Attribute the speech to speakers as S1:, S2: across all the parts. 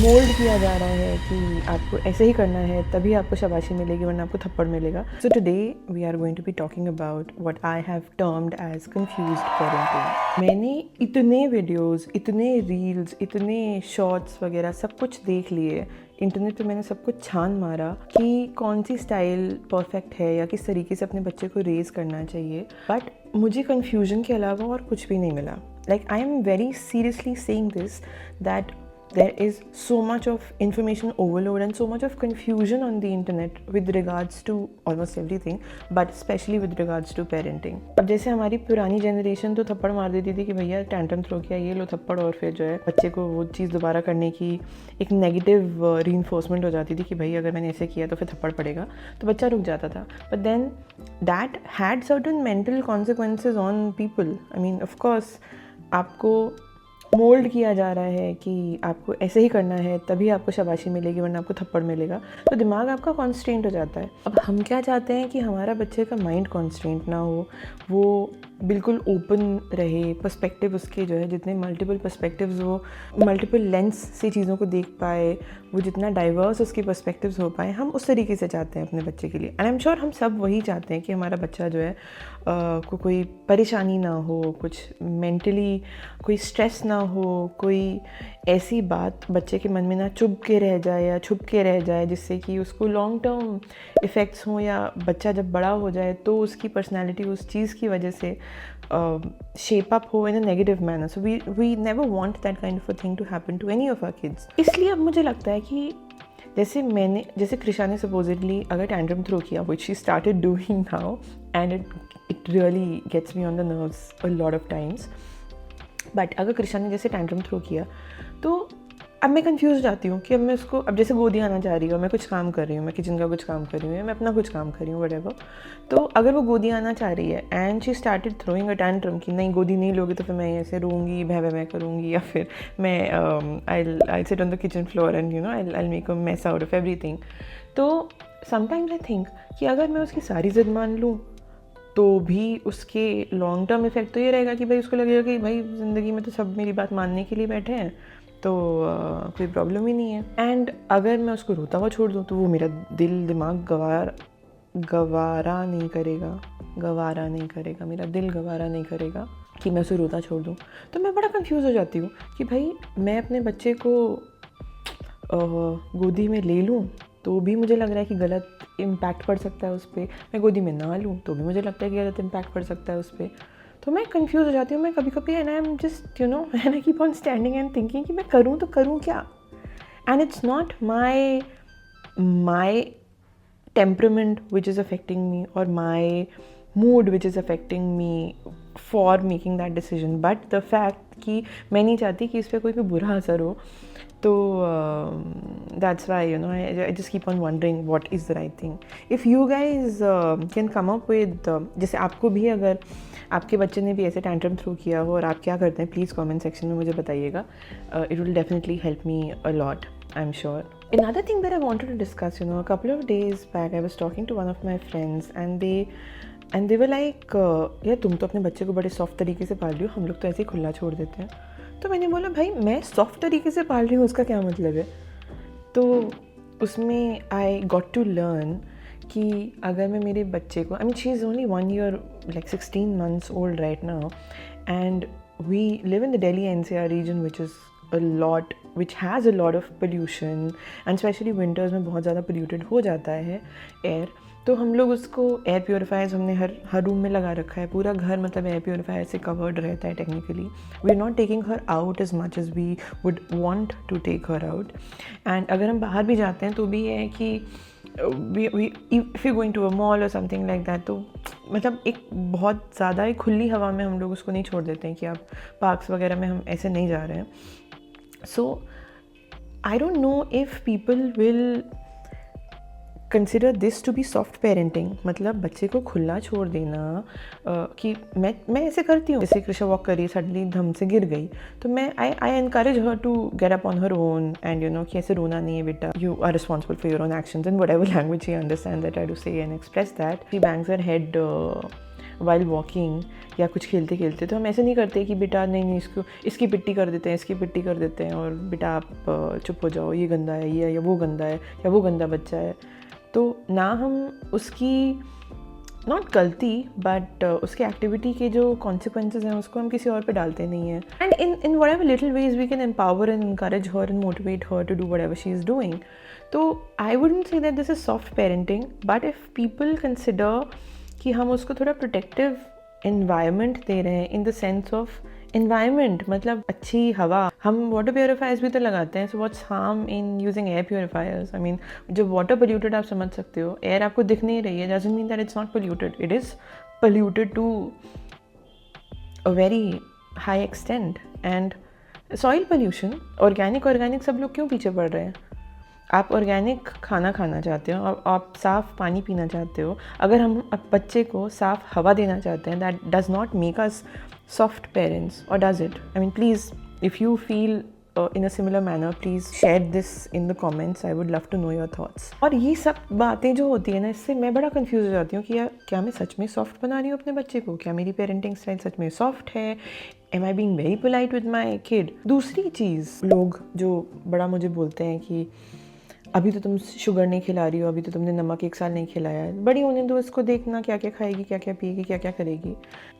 S1: Mould किया जा रहा है कि आपको ऐसे ही करना है तभी आपको शाबाशी मिलेगी वरना आपको थप्पड़ मिलेगा. So today we are going to be talking about what I have termed as confused parenting. मैंने इतने वीडियोस, इतने रील्स, इतने शॉर्ट्स वगैरह सब कुछ देख लिए. इंटरनेट पे मैंने सब कुछ छान मारा कि कौन सी स्टाइल परफेक्ट है या किस तरीके से अपने बच्चे को रेज करना चाहिए. बट मुझे कन्फ्यूजन के अलावा और कुछ भी नहीं मिला. Like I am very seriously saying this that there is so much of information overload and so much of confusion on the internet with regards to almost everything, but especially with regards to parenting. अब जैसे हमारी पुरानी generation तो थप्पड़ मार देती थी कि भैया टैंट्रम थ्रो किया, ये लो थप्पड़, और फिर जो है बच्चे को वो चीज़ दोबारा करने की एक नेगेटिव रीइंफोर्समेंट हो जाती थी कि भाई अगर मैंने ऐसे किया तो फिर थप्पड़ पड़ेगा, तो बच्चा रुक जाता था. But then that had certain mental consequences on people. I mean of course आपको मोल्ड किया जा रहा है कि आपको ऐसे ही करना है तभी आपको शाबाशी मिलेगी वरना आपको थप्पड़ मिलेगा, तो दिमाग आपका कॉन्स्ट्रेंट हो जाता है. अब हम क्या चाहते हैं कि हमारा बच्चे का माइंड कॉन्स्ट्रेंट ना हो, वो बिल्कुल ओपन रहे, पर्सपेक्टिव उसके जो है जितने मल्टीपल पर्सपेक्टिव्स वो मल्टीपल लेंस से चीज़ों को देख पाए, वो जितना डाइवर्स उसके पर्सपेक्टिव्स हो पाए, हम उस तरीके से चाहते हैं अपने बच्चे के लिए. एंड आई एम श्योर हम सब वही चाहते हैं कि हमारा बच्चा जो है को कोई परेशानी ना हो, कुछ मेंटली कोई स्ट्रेस ना हो, कोई ऐसी बात बच्चे के मन में ना चुभ के रह जाए या छुप के रह जाए जिससे कि उसको लॉन्ग टर्म इफ़ेक्ट्स हों, या बच्चा जब बड़ा हो जाए तो उसकी पर्सनैलिटी उस चीज़ की वजह से शेप अप हो in a negative manner. So we never want that kind of a thing to happen to any of our kids. इसलिए अब मुझे लगता है कि जैसे कृषा ने सपोजिटली अगर टैंट्रम थ्रो किया, which she started doing now, and it really gets me on the nerves a lot of times. But अगर कृषा ने जैसे टैंट्रम थ्रो किया तो अब मैं कंफ्यूज हो जाती हूँ कि अब मैं उसको, अब जैसे गोदी आना चाह रही हूँ, मैं कुछ काम कर रही हूँ, मैं किचन का कुछ काम कर रही हूँ, मैं अपना कुछ काम कर रही हूँ, व्हाटएवर. तो अगर वो गोदी आना चाह रही है and she started throwing a tantrum कि नहीं गोदी नहीं लोगे तो फिर मैं ऐसे रोऊंगी, भय करूँगी, या फिर मैं I sit on the kitchen floor and you no I make a mess out of everything. तो समटाइम्स आई थिंक कि अगर मैं उसकी सारी जिद मान लूँ तो भी उसके लॉन्ग टर्म इफेक्ट तो ये रहेगा कि भाई उसको लगेगा कि भाई ज़िंदगी में तो सब मेरी बात मानने के लिए बैठे हैं, तो कोई प्रॉब्लम ही नहीं है. एंड अगर मैं उसको रोता हुआ छोड़ दूँ तो वो मेरा दिल दिमाग गवारा नहीं करेगा, मेरा दिल गवारा नहीं करेगा कि मैं उसे रोता छोड़ दूँ. तो मैं बड़ा कंफ्यूज हो जाती हूँ कि भाई मैं अपने बच्चे को गोदी में ले लूँ तो भी मुझे लग रहा है कि गलत इम्पैक्ट पड़ सकता है उस पर, मैं गोदी में ना लूँ तो भी मुझे लगता है कि गलत इम्पैक्ट पड़ सकता है उस पर. तो मैं कंफ्यूज हो जाती हूँ. मैं कभी and I am just you know and I keep on standing and thinking कि मैं करूँ तो करूँ क्या. And it's not my temperament which is affecting me or my mood which is affecting me for making that decision, but the fact कि मैं नहीं चाहती कि इस पर कोई बुरा असर हो. तो that's why you know I just keep on wondering what is the right thing. If you guys can come up with जैसे आपको भी अगर आपके बच्चे ने भी ऐसे टैंट्रम थ्रो किया हो और आप क्या करते हैं, प्लीज़ कमेंट सेक्शन में मुझे बताइएगा. It will definitely help me a lot, I'm sure. Another thing that I wanted to discuss, you know, a couple of days back I was talking to one of my friends and they were like, यार तुम तो अपने बच्चे को बड़े soft तरीके से पाल रही हो, हम लोग तो ऐसे ही खुला छोड़ देते हैं. तो मैंने बोला भाई मैं सॉफ्ट तरीके से पाल रही हूँ उसका क्या मतलब है. तो उसमें आई गॉट टू लर्न कि अगर मैं मेरे बच्चे को, I mean she is only 1 year like 16 months old right now, and we live in the Delhi NCR region which has a lot of pollution, and especially winters में बहुत ज़्यादा polluted हो जाता है एयर. तो हम लोग उसको एयर प्योरीफायर्स हमने हर रूम में लगा रखा है, पूरा घर मतलब एयर प्योरीफायर से कवर्ड रहता है technically. We are not taking her out as much as we would want to take her out. And अगर हम बाहर भी जाते हैं तो भी ये है कि if you going to a mall और समथिंग लाइक दैट, तो मतलब एक बहुत ज़्यादा एक खुली हवा में हम लोग उसको नहीं छोड़ देते हैं कि आप पार्क्स वगैरह में हम ऐसे नहीं जा रहे हैं. So I don't know if people will consider this to be soft parenting. मतलब बच्चे को खुला छोड़ देना कि मैं ऐसे करती हूँ. जैसे कृषा वॉक करी, सडनली धम से गिर गई, तो मैं I encourage her to get up on her own and you know कि ऐसे रोना नहीं है बेटा, you are responsible for your own actions in whatever language she understand that I do say and express that. She bangs her head while walking या कुछ खेलते खेलते, तो हम ऐसे नहीं करते कि बेटा नहीं इसको इसकी पिट्टी कर देते हैं, इसकी पिट्टी कर देते हैं और बेटा आप चुप हो जाओ, ये गंदा है, ये या वो गंदा है, या वो गंदा बच्चा है। तो ना हम उसकी नॉट गलती बट उसके एक्टिविटी के जो कॉन्सिक्वेंसेज हैं उसको हम किसी और पे डालते नहीं हैं। And in whatever little ways we can empower and encourage her and motivate her to do whatever she is doing. तो I wouldn't say that this is soft parenting, but if people consider कि हम उसको थोड़ा protective environment दे रहे हैं, in the sense of environment मतलब अच्छी हवा, हम वाटर प्योरीफायर्स भी तो लगाते हैं, so what's harm in using air purifiers? I mean जो वाटर पोल्यूटेड आप समझ सकते हो, एयर आपको दिख नहीं रही है, doesn't mean that it's not polluted, it is polluted to a very high extent. And soil pollution, organic सब लोग क्यों पीछे पड़ रहे हैं? आप ऑर्गेनिक खाना खाना चाहते हो, आप साफ़ पानी पीना चाहते हो, अगर हम बच्चे को साफ़ हवा देना चाहते हैं, that does not make us soft parents, or does it? I mean, please, if you feel in a similar manner, please share this in the comments. I would love to know your thoughts. और ये सब बातें जो होती है ना, इससे मैं बड़ा कंफ्यूज हो जाती हूँ कि यार क्या मैं सच में सॉफ्ट बना रही हूँ अपने बच्चे को? क्या मेरी पेरेंटिंग स्टाइल सच में सॉफ्ट है? Am I being very polite with my kid? दूसरी चीज़, लोग जो बड़ा मुझे बोलते हैं कि अभी तो तुम शुगर नहीं खिला रही हो, अभी तो तुमने नमक 1 साल नहीं खिलाया है, बड़ी होने दो, इसको देखना क्या क्या खाएगी, क्या क्या पिएगी, क्या क्या करेगी।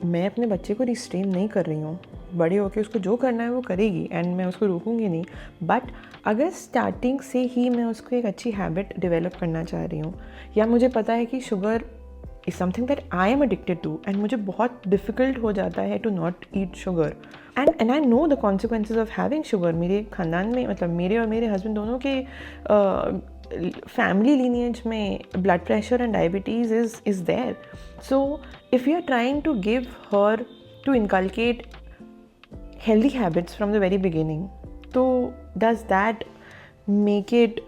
S1: मैं अपने बच्चे को रिस्ट्रेन नहीं कर रही हूँ, बड़े होकर उसको जो करना है वो करेगी एंड मैं उसको रोकूंगी नहीं। बट अगर स्टार्टिंग से ही मैं उसको एक अच्छी हैबिट डेवलप करना चाह रही हूँ, या मुझे पता है कि sugar is something that I am addicted to and मुझे बहुत डिफ़िकल्ट हो जाता है to not eat sugar, and I know the consequences of having sugar. मेरे ख़ानदान में, मतलब मेरे और मेरे हस्बैंड दोनों के फैमिली लीनिएज में blood pressure and diabetes is there. So if you are trying to give her to inculcate healthy habits from the very beginning, so does that make it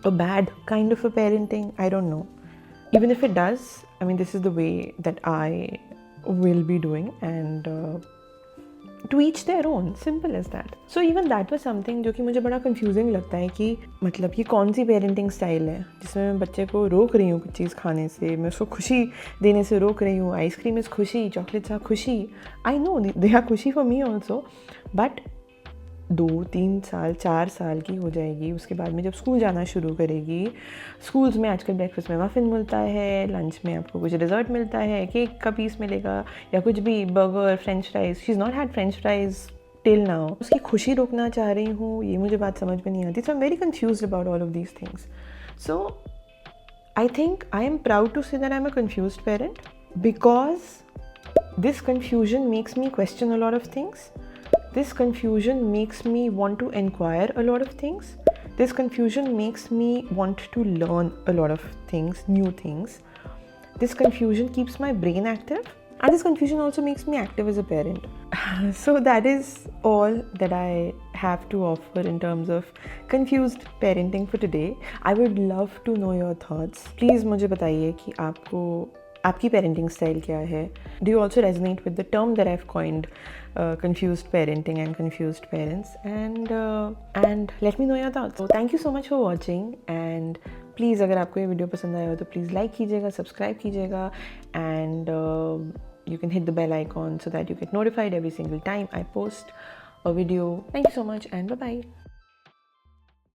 S1: a bad kind of a parenting? I don't know. Even if it does, I mean, this is the way that I will be doing, and to each their own, simple as that. So even that was something जो कि मुझे बड़ा confusing लगता है कि मतलब ये कौन सी पेरेंटिंग स्टाइल है जिसमें मैं बच्चे को रोक रही हूँ कुछ चीज़ खाने से, मैं उसको खुशी देने से रोक रही हूँ। आइसक्रीम इज़ खुशी, चॉकलेट्स आर खुशी, आई नो दे आर खुशी फॉर मी ऑल्सो, बट 2-3 साल 4 साल की हो जाएगी, उसके बाद में जब स्कूल जाना शुरू करेगी, स्कूल्स में आजकल ब्रेकफास्ट में मफ़िन मिलता है, लंच में आपको कुछ डिज़र्ट मिलता है, केक का पीस मिलेगा या कुछ भी, burger, French fries. She is not had French fries till now. उसकी खुशी रोकना चाह रही हूँ, ये मुझे बात समझ में नहीं आती। So I am very confused about all of these things. So I think I am proud to say that I am a confused parent, because this confusion makes me question a lot of things. This confusion makes me want to inquire a lot of things. This confusion makes me want to learn a lot of things, new things. This confusion keeps my brain active, and this confusion also makes me active as a parent. So that is all that I have to offer in terms of confused parenting for today. I would love to know your thoughts. Please मुझे बताइए कि आपकी parenting style क्या है? Do you also resonate with the term that I've coined, confused parenting and confused parents? And let me know your thoughts. So thank you so much for watching, and please अगर आपको ये video पसंद आया हो तो please like कीजिएगा, subscribe कीजिएगा, and you can hit the bell icon so that you get notified every single time I post a video. Thank you so much, and bye bye.